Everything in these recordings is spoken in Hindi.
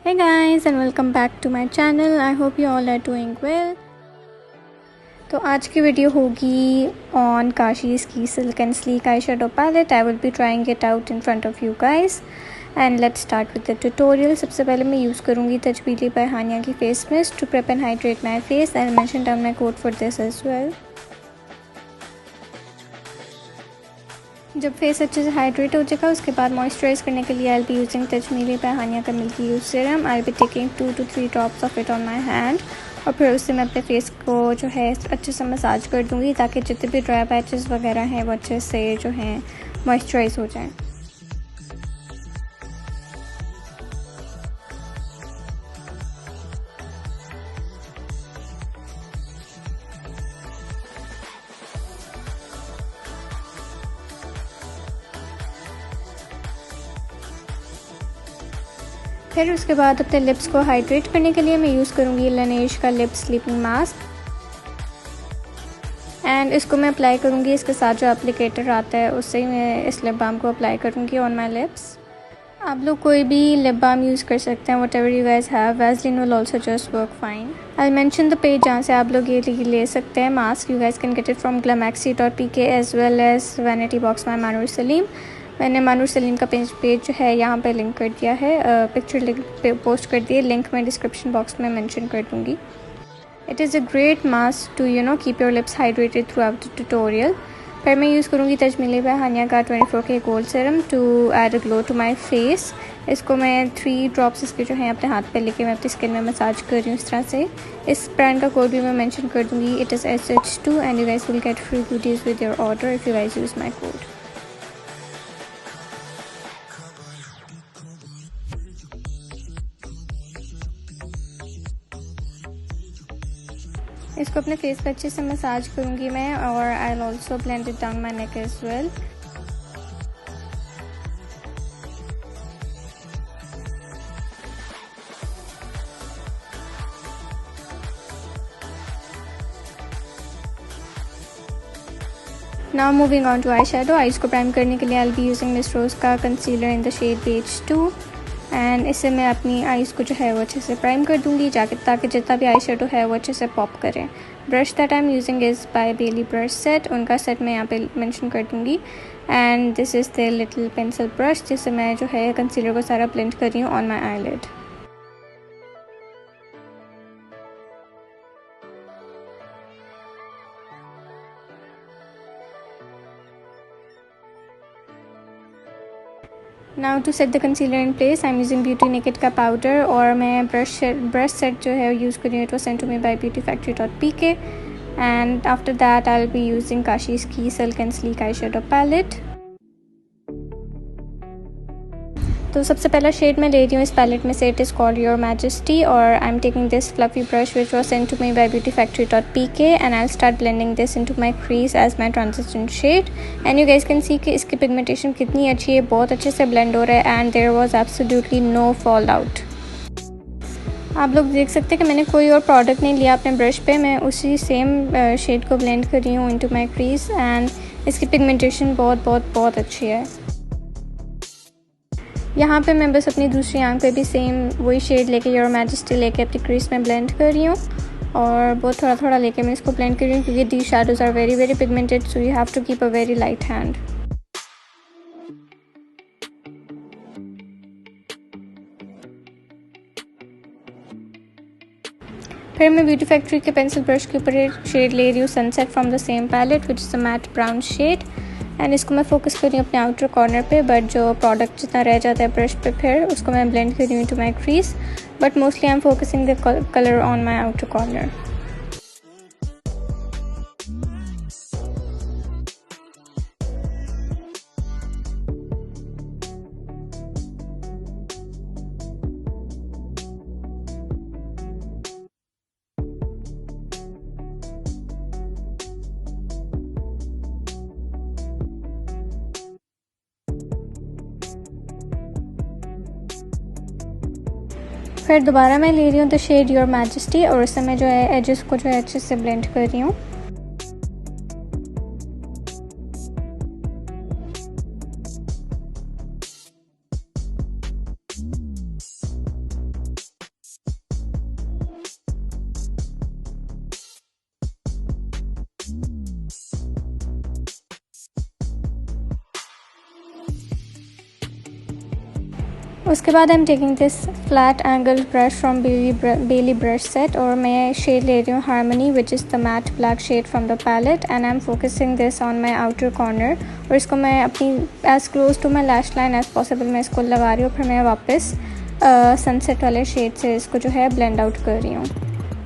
Hey guys and welcome back to my channel. I hope you all are doing well. तो आज की वीडियो होगी ऑन काशीज़ की silk and sleek eye shadow palette. I will be trying it out in front of you guys and let's start with the tutorial. सबसे पहले मैं यूज़ करूँगी तजबीली बाय हानिया की face mist to prep and hydrate my face. I mention down my code for this as well. जब फेस अच्छे से हाइड्रेट हो जाएगा उसके बाद मॉइस्चराइज करने के लिए आई बी यूजिंग तजमीली बाय हानिया का milky use serum. I be taking 2 to 3 drops of it on my hand और फिर उससे मैं अपने फेस को जो है अच्छे से मसाज कर दूँगी ताकि जितने भी ड्राई पैचेस वगैरह हैं वो अच्छे से जो हैं मॉइस्चराइज हो जाएं. फिर उसके बाद अपने लिप्स को हाइड्रेट करने के लिए मैं यूज़ करूँगी लानेज का लिप स्लीपिंग मास्क एंड इसको मैं अप्लाई करूँगी. इसके साथ जो एप्लीकेटर आता है उससे ही मैं इस लिप बाम को अप्लाई करूँगी ऑन माई लिप्स. आप लोग कोई भी लिप बाम यूज़ कर सकते हैं. Whatever you guys have, Vaseline will also just work fine. I mention the page जहाँ से आप लोग ये ले सकते हैं mask. You guys can get it from glamaxy.pk as well as vanity box my Mahnoor Saleem. मैंने मानूर सलीम का पेज जो है यहाँ पे लिंक कर दिया है, पिक्चर लिंक पोस्ट कर दी है. लिंक मैं डिस्क्रिप्शन बॉक्स में मेंशन कर दूँगी. It is a great mask to keep your lips hydrated throughout the tutorial. फिर मैं यूज़ करूँगी तजमीली बाय हानिया का 24K gold serum to add a glow to my face. इसको मैं 3 ड्रॉप्स इसके जो हैं अपने हाथ पे लेके मैं अपनी स्किन में मसाज कर रही हूँ इस तरह से. इस ब्रांड का कोड भी मैं मेंशन कर दूँगी. It is SH2 and you guys will get free goodies with your order if you guys use my code. इसको अपने फेस पे अच्छे से मसाज करूँगी मैं और I will also blend it down my neck as well. Now moving on to eye shadow. Eyes को प्राइम करने के लिए I will be using Miss Rose का concealer in the shade BH2 and इससे मैं अपनी आईज़ को जो है वो अच्छे से प्राइम कर दूँगी ताकि जितना भी आई शेडो है वो अच्छे से पॉप करें. Brush that I am using is by Bailey brush set. उनका सेट मैं यहाँ पे मेंशन कर दूँगी and this is the little pencil brush जिससे मैं जो है कंसीलर को सारा ब्लेंड कर रही हूँ on my eyelid. Now to set the concealer in place I am using beauty naked का पाउडर और मैं ब्रश सेट जो है यूज़ कर रही हूँ. It was sent to me by beautyfactory.pk and after that I will be using Kashees की silk and sleek eye shadow palette. तो सबसे पहला शेड मैं ले रही हूँ इस पैलेट में से. It is called your majesty और I am taking this fluffy brush which was sent to me by beautyfactory.pk and I start blending this into my crease as my transition shade. And you guys can see कि इसकी पिगमेंटेशन कितनी अच्छी है, बहुत अच्छे से ब्लेंड हो रहा है and there was absolutely no fall out. आप लोग देख सकते हैं कि मैंने कोई और प्रोडक्ट नहीं लिया अपने ब्रश पे. मैं उसी सेम शेड को ब्लेंड कर रही हूँ इनटू माय क्रीज एंड इसकी पिगमेंटेशन बहुत अच्छी है. यहाँ पे मैं बस अपनी दूसरी आंख पे भी सेम वही शेड लेके योर मैजेस्टी लेके अपनी क्रीज में ब्लेंड कर रही हूँ और बहुत थोड़ा लेके मैं इसको ब्लेंड कर रही हूँ क्योंकि the shadows are very pigmented so you have to keep a very light hand. फिर मैं ब्यूटी फैक्ट्री के पेंसिल ब्रश के ऊपर शेड ले रही हूँ sunset from the same palette which is a matte brown shade and इसको मैं फोकस कर रही हूँ अपने आउटर कॉर्नर पे. बट जो प्रोडक्ट जितना रह जाता है ब्रश पे फिर उसको मैं ब्लेंड कर रही हूँ to my crease. But mostly I am focusing the colour on my outer corner. फिर दोबारा मैं ले रही हूँ द शेड योर मैजेस्टी और उससे मैं जो है एजेस को जो है अच्छे से ब्लेंड कर रही हूँ. उसके बाद I am taking this flat angle brush from Bailey brush set और मैं शेड ले रही हूँ harmony which is the matte black shade from the palette and I am focusing this on my outer corner और इसको मैं अपनी as close to my lash line as possible मैं इसको लगा रही हूँ। फिर मैं वापस सनसेट वाले शेड से इसको जो है ब्लेंड आउट कर रही हूँ।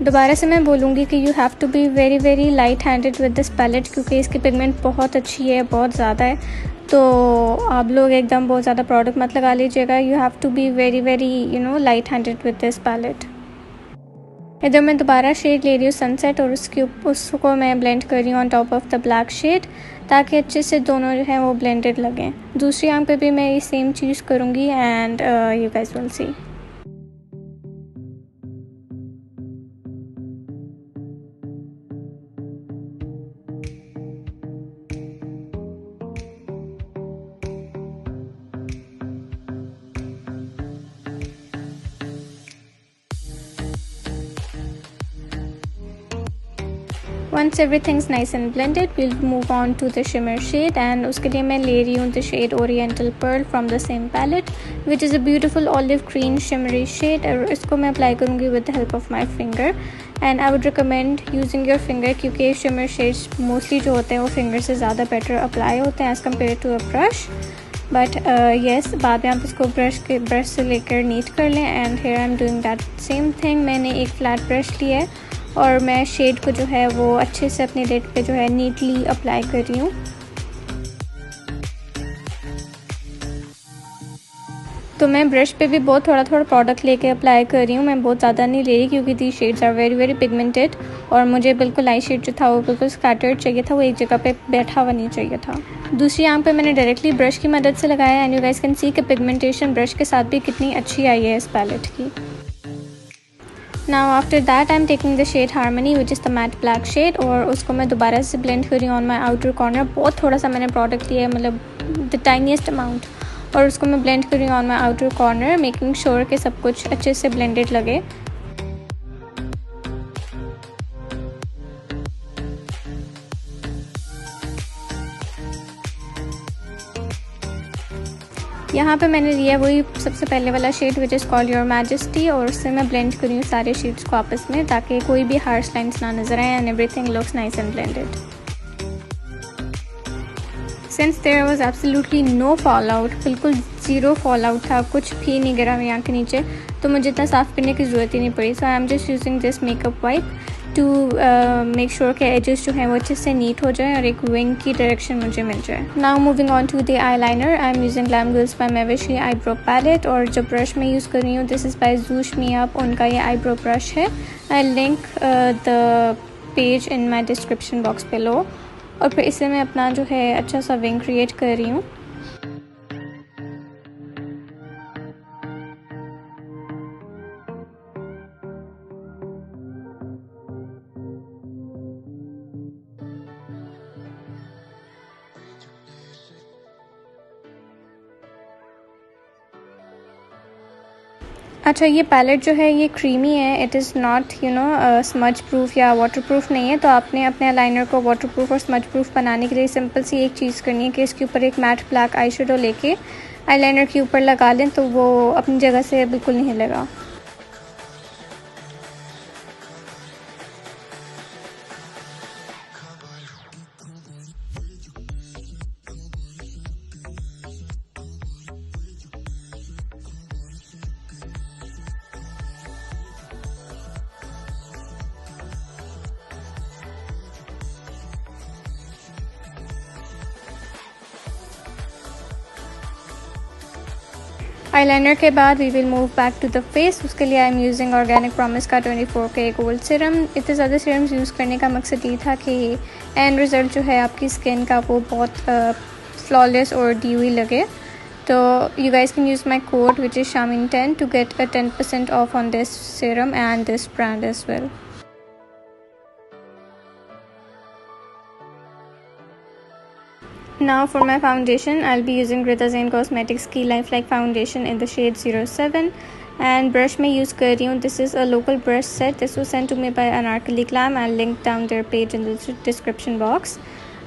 दोबारा से मैं बोलूँगी कि you have to be very very light handed with this palette क्योंकि इसकी पिगमेंट बहुत अच्छी है, बहुत ज़्यादा है, तो आप लोग एकदम बहुत ज़्यादा प्रोडक्ट मत लगा लीजिएगा। You have to be very very light handed with this palette. इधर मैं दोबारा शेड ले रही हूँ सनसेट और उसको मैं ब्लेंड कर रही हूँ on top of the black shade ताकि अच्छे से दोनों जो हैं वो ब्लेंडेड लगें। दूसरी आंख पे भी मैं ये सेम चीज़ करूँगी and you guys will see. Once everything's nice and blended, we'll move on to the shimmer shade and उसके लिए मैं ले रही हूँ the shade Oriental Pearl from the same palette which is a beautiful olive green shimmery shade और इसको मैं apply करूँगी with the help of my finger and I would recommend using your finger क्योंकि shimmer shades mostly जो होते हैं वो finger से ज़्यादा better apply होते हैं as compared to a brush but yes बाद में आप इसको brush से लेकर neat कर लें and here I'm doing that same thing। मैंने एक flat brush लिया है और मैं शेड को जो है वो अच्छे से अपने लिड पे जो है नीटली अप्लाई कर रही हूँ। तो मैं ब्रश पे भी बहुत थोड़ा प्रोडक्ट लेके अप्लाई कर रही हूँ, मैं बहुत ज़्यादा नहीं ले रही क्योंकि the shades are very very pigmented और मुझे बिल्कुल आई शेड जो था वो बिल्कुल स्कैटर्ड चाहिए था, वो एक जगह पे बैठा हुआ नहीं चाहिए था। दूसरी आंख पे मैंने डायरेक्टली ब्रश की मदद से लगाया and you guys can see कि पिगमेंटेशन ब्रश के साथ भी कितनी अच्छी आई है इस पैलेट की। Now after that I'm taking the shade Harmony which is the matte black shade और उसको मैं दोबारा से blend कर रही हूँ on my outer corner। बहुत थोड़ा सा मैंने product लिया है, मतलब the tiniest amount, और उसको मैं blend कर रही हूँ on my outer corner making sure कि सब कुछ अच्छे से blended लगे। यहाँ पे मैंने लिया वही सबसे पहले वाला shade which is called your majesty और उससे मैं ब्लेंड करी हूँ सारे शेड्स को आपस में ताकि कोई भी हार्श लाइंस ना नजर आए and everything looks nice and blended. Since there was absolutely no fall out, बिल्कुल ज़ीरो फॉल आउट था, कुछ भी नहीं गिरा मेरी आँख के नीचे, तो मुझे इतना साफ़ करने की ज़रूरत ही नहीं पड़ी। So I am just using this makeup wipe to make sure के एजेस जो हैं वो अच्छे से नीट हो जाए और एक विंग की डायरेक्शन मुझे मिल जाए। Now moving on to the eyeliner, I am using glam girls by मेविशली आईब्रो पैलेट और जो ब्रश मैं यूज़ कर रही हूँ दिस इज़ बाय जूश मी अप, उनका ये आईब्रो ब्रश है। I link the page in my description box below और फिर इससे मैं अपना जो है अच्छा सा विंग क्रिएट कर रही हूँ। अच्छा, ये पैलेट जो है ये क्रीमी है, it is not smudge proof या वाटर प्रूफ नहीं है, तो आपने अपने आईलाइनर को वाटर प्रूफ और स्मज प्रूफ बनाने के लिए सिंपल सी एक चीज़ करनी है कि इसके ऊपर एक मैट ब्लैक आई शेडो लेके आईलाइनर के ऊपर लगा लें तो वो अपनी जगह से बिल्कुल नहीं हिलेगा। आईलाइनर के बाद we will move back to the face. उसके लिए I am using organic promise का 24K गोल्ड सीरम। इतने ज़्यादा सीरम्स यूज़ करने का मकसद ये था कि एंड रिज़ल्ट जो है आपकी स्किन का वो बहुत फ्लॉलेस और ड्यूई लगे। तो you guys can use my code which is Shamin10 to get a 10% off on this serum and this brand as well. Now for my foundation, I'll be using Rita Zain Cosmetics की Lifelike foundation in the shade 07 and brush मैं use कर रही हूँ. This is a local brush set. This was sent to me by Anarkali Glam. I'll link down their page in the description box.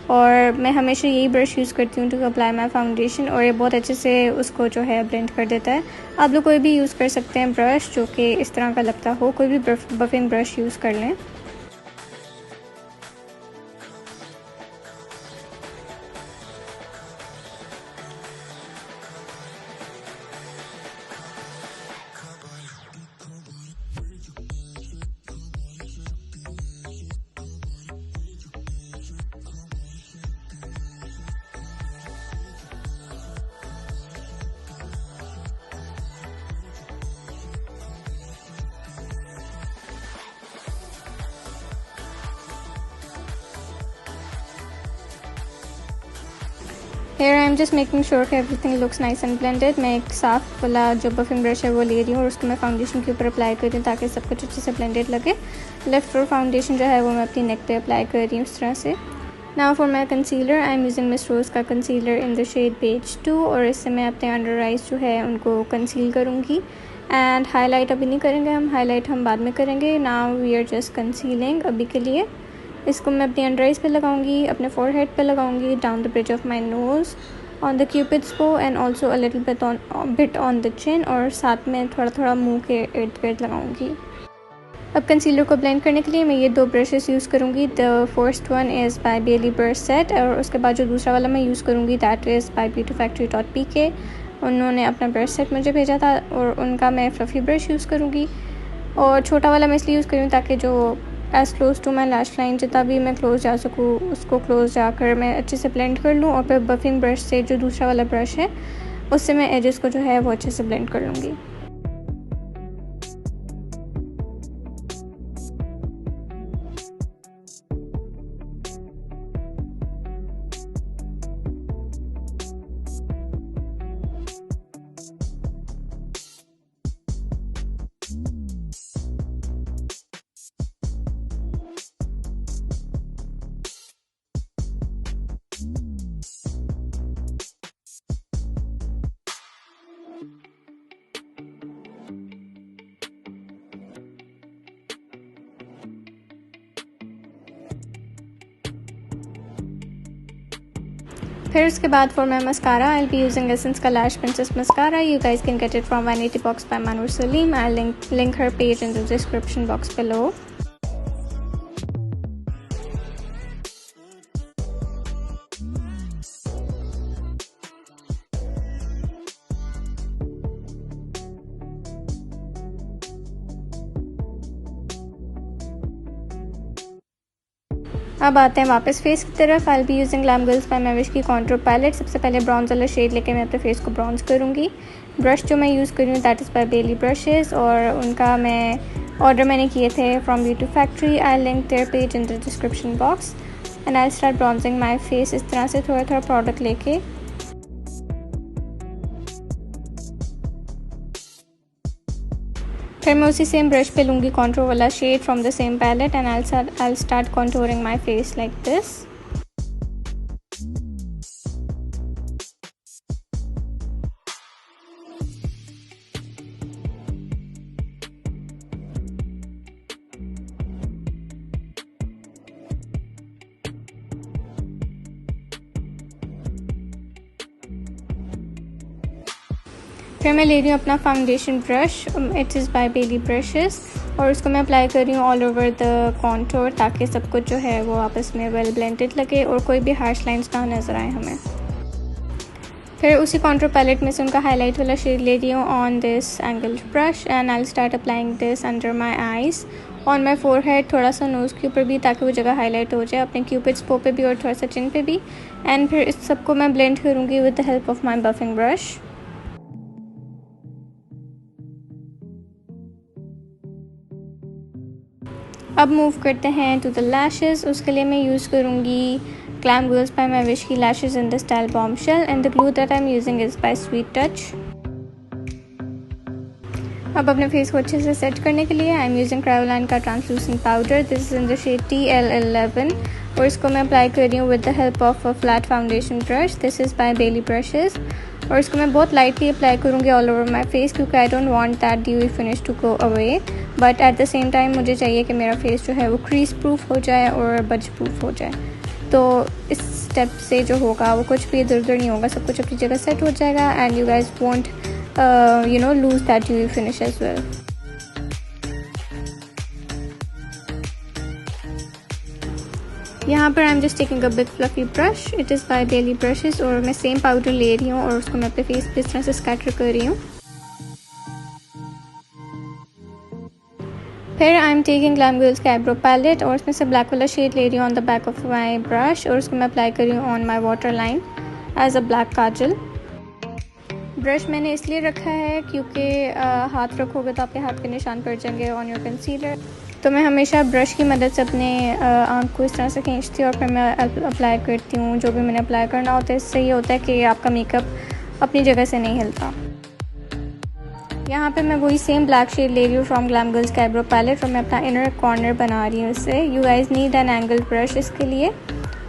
और मैं हमेशा यही ब्रश यूज़ करती हूँ टू अप्लाई माई फाउंडेशन, और ये बहुत अच्छे से उसको जो है ब्लेंड कर देता है। आप लोग कोई भी यूज़ कर सकते हैं ब्रश जो कि इस तरह का लगता हो, कोई भी बफिंग ब्रश यूज़ कर लें। Here I am just making sure कि everything looks nice and blended। मैं एक साफ़ वाला जो बफिंग ब्रश है वो ले रही हूँ और उसको मैं फाउंडेशन के ऊपर अप्लाई कर रही हूँ ताकि सब कुछ अच्छे से ब्लेंडेड लगे। लेफ्ट और फाउंडेशन जो है वो मैं अपनी नेक पे अप्लाई कर रही हूँ इस तरह से। Now for my concealer I am using miss rose का concealer in the shade page 2, और इससे मैं अपने अंडर आइज़ जो है उनको कंसील करूँगी। एंड हाईलाइट अभी नहीं करेंगे हम, हाईलाइट हम बाद में करेंगे। Now we are just concealing अभी के लिए। इसको मैं अपनी अंडर आइज़ पे लगाऊंगी, अपने फोरहेड पे लगाऊंगी, down the bridge of my nose, on the cupid's bow, and also a little bit on the chin, और साथ में थोड़ा थोड़ा मुंह के इर्द गिर्द लगाऊंगी। अब कंसीलर को ब्लेंड करने के लिए मैं ये 2 ब्रशेस यूज़ करूँगी। The first one is by Bailey brush set, और उसके बाद जो दूसरा वाला मैं यूज़ करूँगी दैट इज़ बाय beautyfactory.pk। उन्होंने अपना ब्रश सेट मुझे भेजा था और उनका मैं फ्लफ़ी ब्रश यूज़ करूँगी, और छोटा वाला मैं इसलिए यूज़ करूँ ताकि जो as close to my lash line जितना भी मैं क्लोज जा सकूँ उसको क्लोज जाकर मैं अच्छे से ब्लेंड कर लूँ, और फिर बफिंग ब्रश से जो दूसरा वाला ब्रश है उससे मैं एजेस को जो है वो अच्छे से ब्लेंड कर लूँगी। फिर उसके बाद for my mascara I be using essence का lash princess mascara. You guys can get it from vanity box by Manoor Saleem. I link her page in the description box below. अब आते हैं वापस फेस की तरफ। I be using glam girls by Mavish की कॉन्टूर पैलेट। सबसे पहले ब्रॉन्ज वाला शेड लेके मैं अपने फेस को ब्रॉन्ज करूँगी। ब्रश जो मैं यूज़ कर रही हूँ that is by Bailey brushes, और उनका मैं ऑर्डर मैंने किए थे from beauty factory. I link their page in the description box. And I start bronzing my face इस तरह से थोड़ा थोड़ा प्रोडक्ट लेके। फिर मैं उसी सेम ब्रश पे लूँगी कॉन्टूर वाला shade from the same palette, and I start contouring my face like this. फिर मैं ले रही हूँ अपना foundation brush, it is by Bailey brushes, और उसको मैं अप्लाई कर रही हूँ ऑल ओवर द कॉन्टूर ताकि सब कुछ जो है वो आपस में वेल ब्लेंडेड लगे और कोई भी हार्श लाइंस ना नज़र आए हमें। फिर उसी कॉन्टूर पैलेट में से उनका हाईलाइट वाला शेड ले रही हूँ on this angled brush, and I start applying this under my eyes, on my forehead, थोड़ा सा नोज़ के ऊपर भी ताकि वो जगह हाईलाइट हो जाए, अपने क्यूपिड्स बो पे भी और थोड़ा सा चिन पे भी। एंड फिर इस सबको मैं ब्लेंड करूँगी with the help of my buffing brush. अब मूव करते हैं टू द लैशेस। उसके लिए मैं यूज़ करूँगी ग्लैम गर्ल्स बाय मैविश की lashes in the style bombshell, and the glue that I am using is bye sweet touch. अब अपने फेस को अच्छे से सेट करने के लिए आई एम यूजिंग क्रायोलाइन का translucent powder. This is in the shade TL11, और इसको मैं अप्लाई कर रही हूँ with the help of a flat foundation brush. This is by Bailey brushes, और इसको मैं बहुत लाइटली अप्लाई करूँगी ऑल ओवर माई फेस क्योंकि I don't want that dewy finish to go away, but at the same time मुझे चाहिए कि मेरा फेस जो है वो क्रीज प्रूफ हो जाए और बज प्रूफ हो जाए। तो इस स्टेप से जो होगा वो कुछ भी इधर उधर नहीं होगा, सब कुछ अपनी जगह सेट हो जाएगा and you guys won't lose that you finish as well. यहाँ पर I am just taking a big fluffy brush, it is by daily brushes, और मैं सेम पाउडर ले रही हूँ और उसको मैं अपने फेस पे इस तरह से स्कैटर कर रही हूँ। फिर I am taking glam girls का आईब्रो पैलेट और उसमें से ब्लैक वाला शेड ले रही हूँ on the back of my brush, और उसको मैं अप्लाई कर रही हूँ on my water line as a black kajal. Brush मैंने इसलिए रखा है क्योंकि हाथ रखोगे तो आपके हाथ के निशान पड़ जाएंगे ऑन योर कंसीलर, तो मैं हमेशा ब्रश की मदद से अपने आँख को इस तरह से खींचती हूँ और फिर मैं अप्लाई करती हूँ जो भी मैंने अप्लाई करना होता है। इससे ये होता है कि आपका मेकअप अपनी जगह से नहीं हिलता। यहाँ पे मैं वही सेम ब्लैक शेड ले रही हूँ फ्रॉम ग्लैम गर्ल्स का आईब्रो पैलेट और मैं अपना इनर कॉर्नर बना रही हूँ इससे। You guys need an angle brush इसके लिए,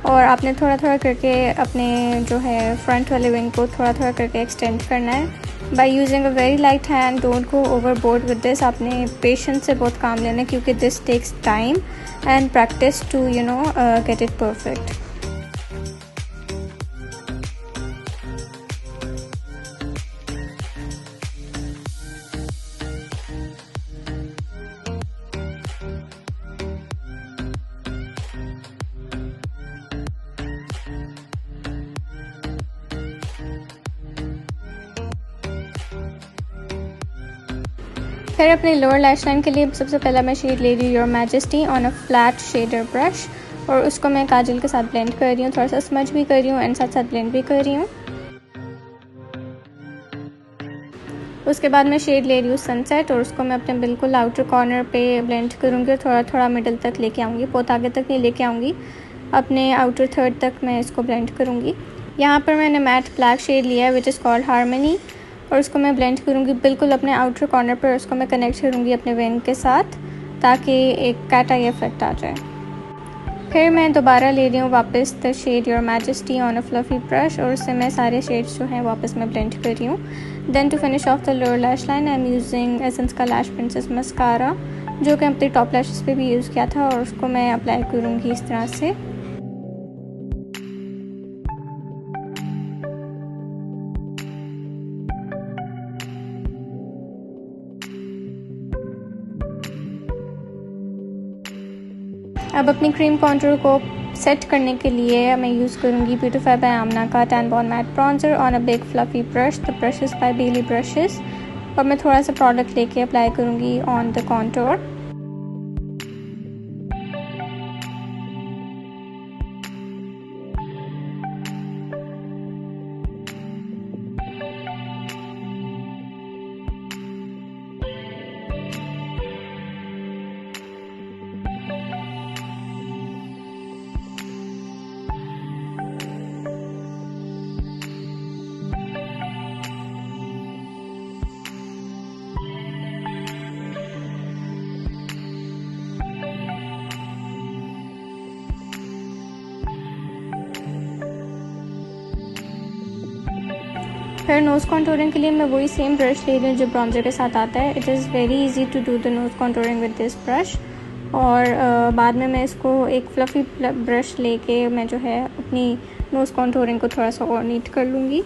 और आपने थोड़ा थोड़ा करके अपने जो है फ्रंट वाले विंग को थोड़ा थोड़ा करके एक्सटेंड करना है by using a very light hand. Don't go overboard with this, आपने पेशेंस से बहुत काम लेना है क्योंकि this takes time and practice to get it perfect. फिर अपने लोअर लैश लाइन के लिए सबसे पहला मैं शेड ले रही हूँ your majesty on a flat shader brush, और उसको मैं काजल के साथ ब्लेंड कर रही हूँ, थोड़ा सा स्मज भी कर रही हूँ एंड साथ साथ ब्लेंड भी कर रही हूँ। उसके बाद मैं शेड ले रही हूँ सनसेट और उसको मैं अपने बिल्कुल आउटर कॉर्नर पे ब्लेंड करूँगी और थोड़ा थोड़ा मिडल तक लेके आऊँगी, बहुत आगे तक नहीं लेके आऊँगी, अपने आउटर थर्ड तक मैं इसको ब्लेंड करूँगी। यहाँ पर मैंने मैट ब्लैक शेड लिया है विच इज़ कॉल्ड हारमनी, और उसको मैं ब्लेंड करूँगी बिल्कुल अपने आउटर कॉर्नर पर, उसको मैं कनेक्ट करूँगी अपने विंग के साथ ताकि एक कैट आई इफेक्ट आ जाए। फिर मैं दोबारा ले रही हूँ वापस the shade your majesty on a fluffy brush, और उससे मैं सारे शेड्स जो हैं वापस मैं ब्लेंड कर रही हूँ। Then to finish off the lower lash line I am using essence का लैश प्रिंसेस मस्कारा जो कि अपने टॉप लैशेस पे भी यूज़ किया था, और उसको मैं अप्लाई करूँगी इस तरह से। अब अपनी क्रीम कॉन्टूर को सेट करने के लिए मैं यूज़ करूँगी ब्यूटीफाई बाय आमना का tan born matte bronzer on a big fluffy brush, the brush is by Bailey brushes, और मैं थोड़ा सा प्रोडक्ट लेके अप्लाई करूँगी ऑन द कॉन्टूर। फिर नोज़ कॉन्टूरिंग के लिए मैं वही सेम ब्रश ले रही हूँ जो ब्रॉन्जर के साथ आता है। It is very easy to do the nose contouring with this brush, और बाद में मैं इसको एक फ्लफ़ी ब्रश लेके मैं जो है अपनी नोज़ कॉन्टूरिंग को थोड़ा सा और नीट कर लूँगी।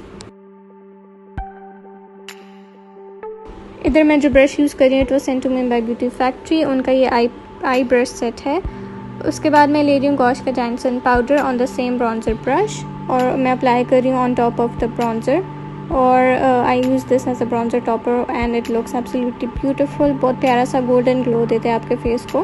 इधर मैं जो ब्रश यूज़ कर रही हूँ it was sent to me by beauty factory, उनका ये आई ब्रश सेट है। उसके बाद मैं ले रही हूँ गॉश का जैनसन powder on the same bronzer brush, और मैं अप्लाई कर रही हूँ on top of the bronzer, और I use this as a bronzer topper and it looks absolutely beautiful. बहुत प्यारा सा गोल्डन ग्लो देते हैं आपके फेस को।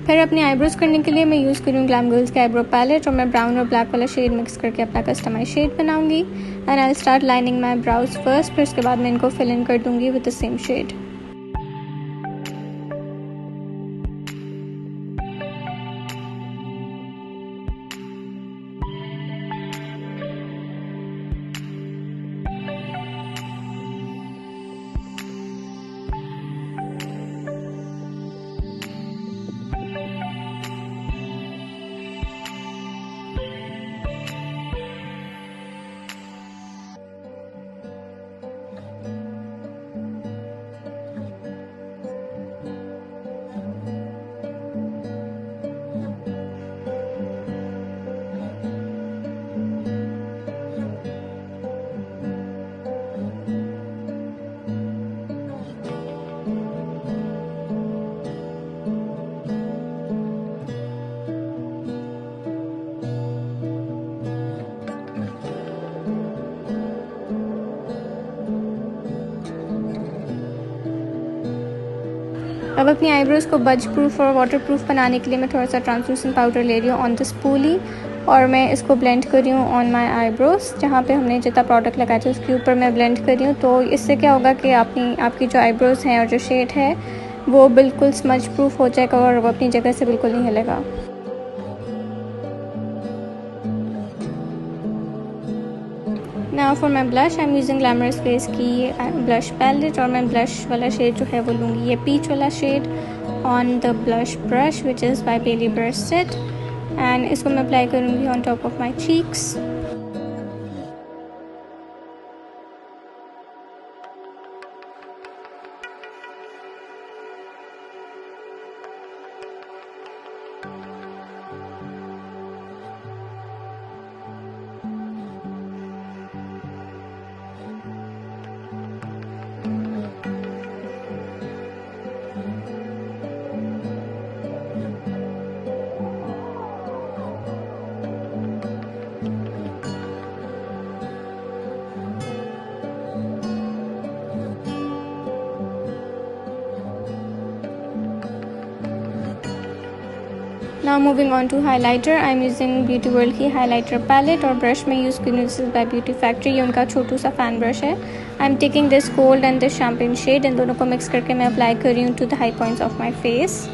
फिर अपनी आईब्रोज करने के लिए मैं यूज़ करूँ ग्लैम गर्ल्स का आईब्रो पैलेट, और मैं ब्राउन और ब्लैक वाला शेड मिक्स करके अपना कस्टमाइज शेड बनाऊंगी and I start lining my browse first. फिर उसके बाद मैं इनको फिल इन कर दूंगी विद द सेम शेड। अब अपनी आईब्रोज़ को बज प्रूफ और वाटर प्रूफ बनाने के लिए मैं थोड़ा सा ट्रांसलूसेंट पाउडर ले रही हूँ ऑन द स्पूली और मैं इसको ब्लेंड कर रही हूँ ऑन माई आईब्रोज़। जहाँ पे हमने जितना प्रोडक्ट लगाया था उसके ऊपर मैं ब्लेंड कर रही हूँ। तो इससे क्या होगा कि आपकी जो आईब्रोज़ हैं और जो शेड है वो बिल्कुल स्मज प्रूफ हो जाएगा और वो अपनी जगह से बिल्कुल नहीं हिलेगा। Now for my blush I am using glamorous face की ब्लश पैलेट और मैं ब्लश वाला शेड जो है वो लूँगी ये पीच वाला shade on the blush brush which is by बेली ब्रस्टेड एंड इसको मैं अप्लाई करूँगी on top of my cheeks. Now moving on to highlighter, I am using Beauty World की highlighter palette और brush में यूज़ करूँगी this is by beauty factory. ये उनका छोटू सा फैन ब्रश है। I am taking this gold and this champagne shade, इन दोनों को मिक्स करके मैं अप्लाई कर रही हूँ to the high points of my face.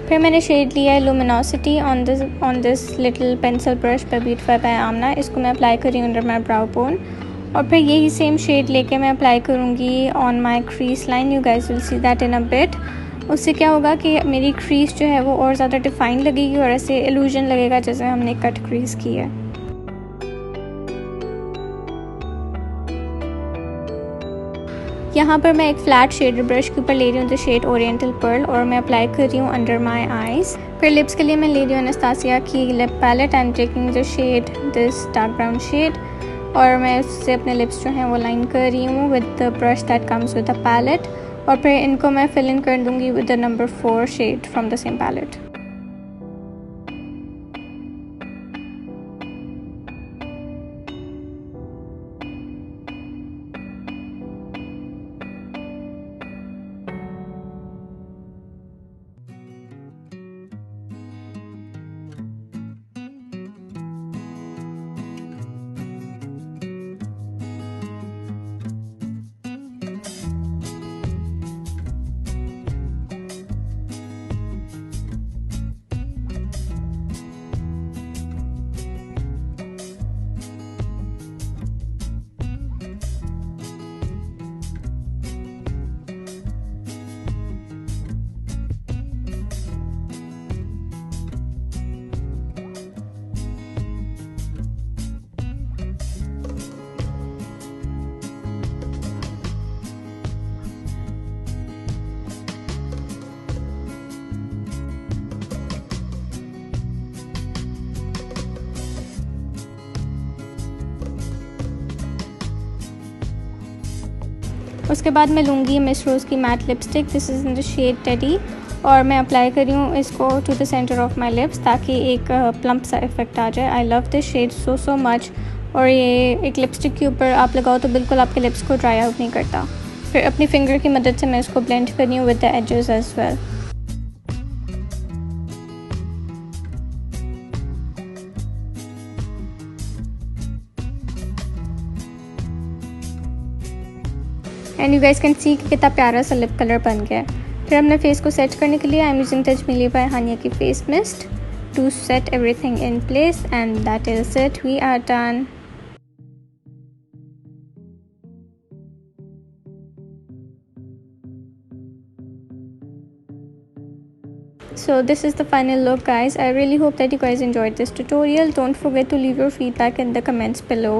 फिर मैंने शेड लिया है luminosity on this little pencil brush by beautify by Amna. इसको मैं अप्लाई कर रही हूँ अंडर माई ब्राउ बोन और फिर यही सेम शेड लेके मैं अप्लाई करूँगी on my crease line. You guys will see that in a bit. उससे क्या होगा कि मेरी क्रीज जो है वो और ज़्यादा डिफाइन लगेगी और ऐसे इल्यूजन लगेगा जैसे हमने कट क्रीज की है। यहाँ पर मैं एक फ्लैट शेडर ब्रश के ऊपर ले रही हूँ द शेड ओरिएंटल पर्ल और मैं अप्लाई कर रही हूँ अंडर माई आईज़। फिर लिप्स के लिए मैं ले रही हूँ एनास्तासिया की lip palette and taking the shade this dark brown shade और मैं उससे अपने लिप्स जो हैं वो लाइन कर रही हूँ with the brush that comes with the palette और फिर इनको मैं फिल इन कर दूँगी with the number 4 shade from the same palette. उसके बाद मैं लूँगी मिस रोज़ की matte lipstick, this is in the shade teddy और मैं अप्लाई कर रही हूँ इसको to the centre of my lips ताकि एक प्लम्प सा इफेक्ट आ जाए। I love this shade so much और ये एक लिपस्टिक के ऊपर आप लगाओ तो बिल्कुल आपके लिप्स को ड्राई आउट नहीं करता। फिर अपनी फिंगर की मदद से मैं इसको ब्लेंड कर रही हूँ with the edges as well. And you guys can see कि कितना प्यारा सा लिप कलर बन गया है। फिर अपने फेस को सेट करने के लिए I am using touch me by Hania की face mist to set everything in place and that is it, we are done. So this is the final look, guys. I really hope that you guys enjoyed this tutorial. Don't forget to leave your feedback in the comments below.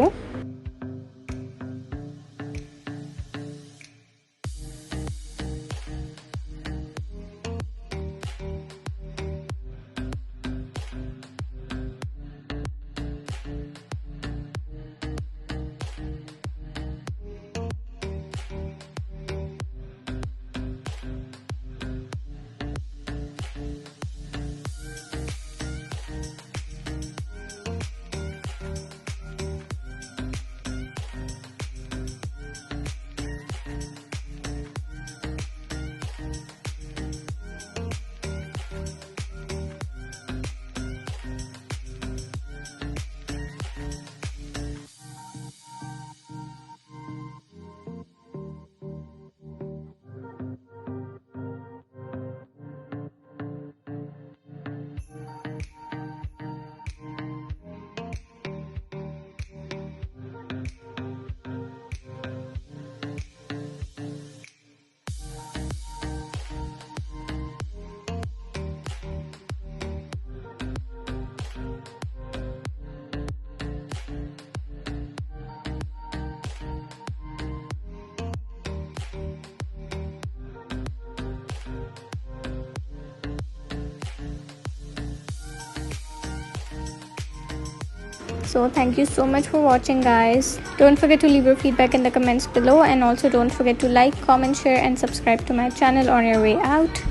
So thank you so much for watching, guys. Don't forget to leave your feedback in the comments below, and also don't forget to like, comment, share and subscribe to my channel on your way out.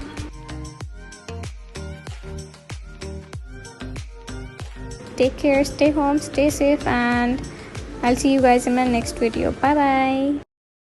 Take care, stay home, stay safe, and I'll see you guys in my next video. Bye bye.